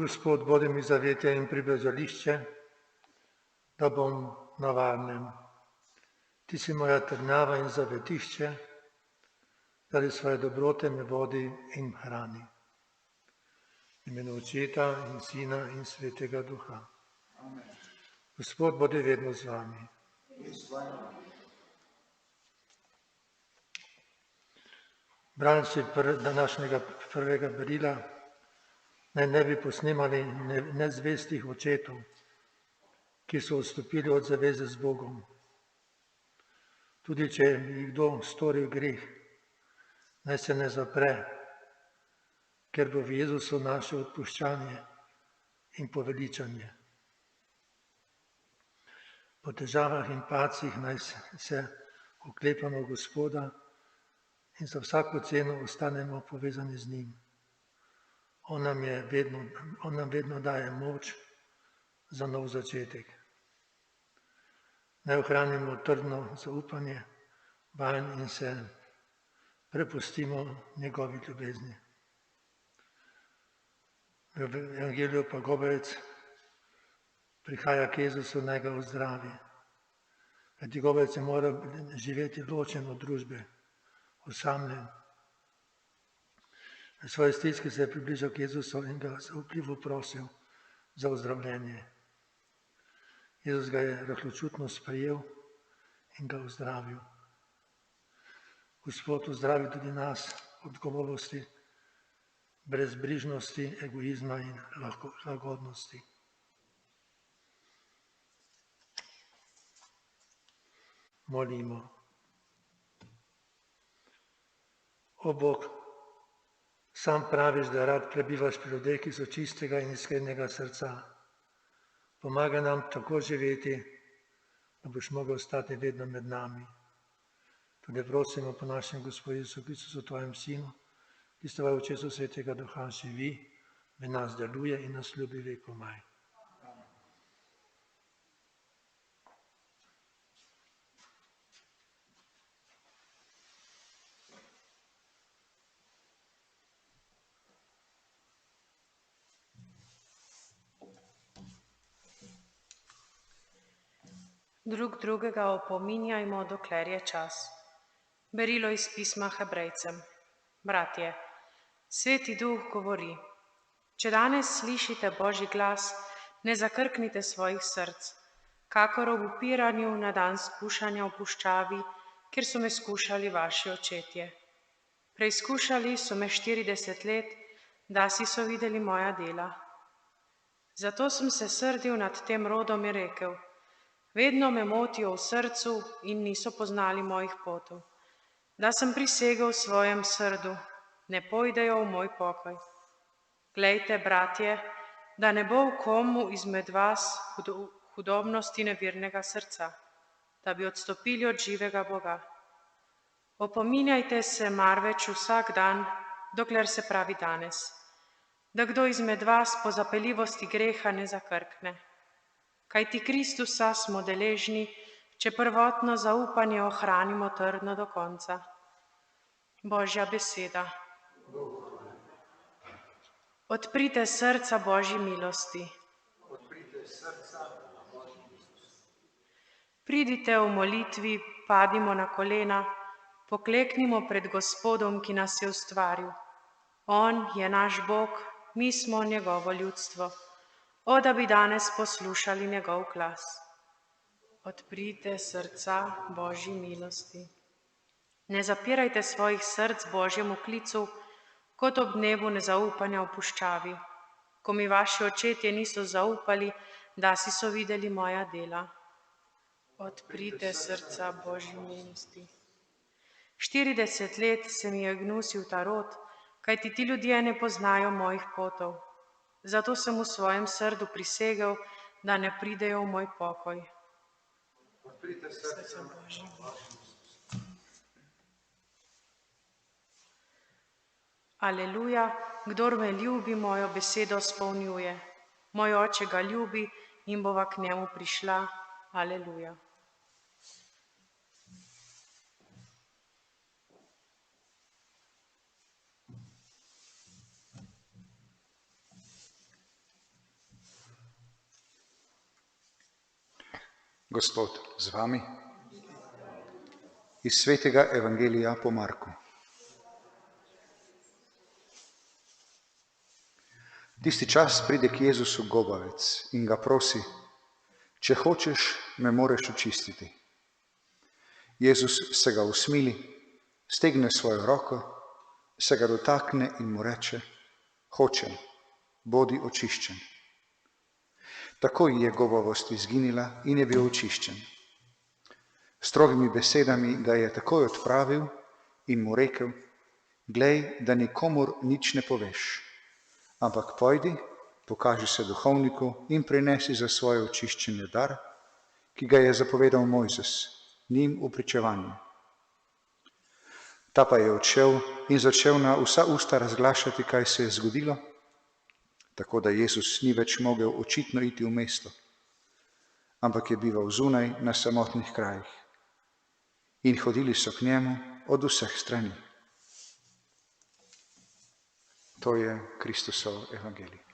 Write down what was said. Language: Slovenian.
Gospod, bodi mi zavetje in pribežališče, da bom na varnem. Ti si moja trdnjava in zavetišče, zaradi svoje dobrote me vodi in hrani. V imenu Očeta in Sina in Svetega Duha. Gospod, bodi vedno z vami. Branci današnjega prvega berila naj ne bi posnemali nezvestih očetov, ki so odstopili od zaveze z Bogom. Tudi če bi kdo storil greh, naj se ne zapre, ker bo v Jezusu naše odpuščanje in poveličanje. Po težavah in pacih naj se oklepamo Gospoda in za vsako ceno ostanemo povezani z njim. On nam vedno daje moč za nov začetek. Naj ohranimo trdno zaupanje vanj in se prepustimo njegovi ljubezni. V Evangeliju pa govorec prihaja k Jezusu, naj ga ozdravi. Kajti govorec je moral živeti ločen od družbe, osamljen. V svoji stiski se je približal k Jezusu in ga zaupljivo prosil za ozdravljenje. Jezus ga je rahločutno sprejel in ga ozdravil. Gospod ozdravi tudi nas od golovosti, brezbrižnosti, egoizma in lagodnosti. Molimo. O Bog, sam praviš, da rad prebivaš pri ljudeh, ki so čistega in iskrenega srca. Pomagaj nam tako živeti, da boš mogel ostati vedno med nami. Tudi prosimo po našem Gospodu Jezusu Kristusu, tvojem Sinu, ki s tvojim očesu Svetega Duha živi, v nas deluje in nas ljubi vekomaj. Drug drugega opominjajmo, dokler je čas. Berilo iz pisma Hebrejcem. Bratje, Sveti Duh govori: če danes slišite Božji glas, ne zakrknite svojih src, kakor ob upiranju na dan skušanja v puščavi, kjer so me skušali vaši očetje. Preizkušali so me 40 let, dasi so videli moja dela. Zato sem se srdil nad tem rodom in rekel: vedno me motijo v srcu in niso poznali mojih potov. Da sem prisegel v svojem srdu, ne pojdejo v moj pokoj. Glejte, bratje, da ne bo v komu izmed vas hudobnosti nevirnega srca, da bi odstopili od živega Boga. Opominjajte se marveč vsak dan, dokler se pravi danes, da kdo izmed vas po zapeljivosti greha ne zakrkne. Kajti Kristusa smo deležni, če prvotno zaupanje ohranimo trdno do konca. Božja beseda. Odprite srca Božji milosti. Pridite v molitvi, padimo na kolena, pokleknimo pred Gospodom, ki nas je ustvaril. On je naš Bog, mi smo njegovo ljudstvo. O, da bi danes poslušali njegov glas. Odprite srca Božji milosti. Ne zapirajte svojih src Božjemu klicu, kot ob dnevu nezaupanja v puščavi, ko mi vaši očetje niso zaupali, da si so videli moja dela. Odprite srca Božji milosti. 40 let se mi je gnusil ta rod, kajti ti ljudje ne poznajo mojih potov. Zato sem v svojem srdu prisegel, da ne pridejo v moj pokoj. Odprite srce Božji. Aleluja, kdor me ljubi, mojo besedo spolnjuje. Moj oče ga ljubi in bova k njemu prišla. Aleluja. Gospod z vami. Iz svetega evangelija po Marku. Tisti čas pride k Jezusu gobavec in ga prosi: če hočeš, me moreš očistiti. Jezus se ga usmili, stegne svojo roko, se ga dotakne in mu reče: hočem, bodi očiščen. Takoj je gobavost izginila in je bil očiščen. S strogimi besedami ga je takoj odpravil in mu rekel: glej, da nikomur nič ne poveš, ampak pojdi, pokaži se duhovniku in prinesi za svoje očiščenje dar, ki ga je zapovedal Mojzes, njim v pričevanju. Ta pa je odšel in začel na vsa usta razglašati, kaj se je zgodilo, tako da Jezus ni več mogel očitno iti v mesto, ampak je bival zunaj na samotnih krajih. In hodili so k njemu od vseh strani. To je Kristusov evangelij.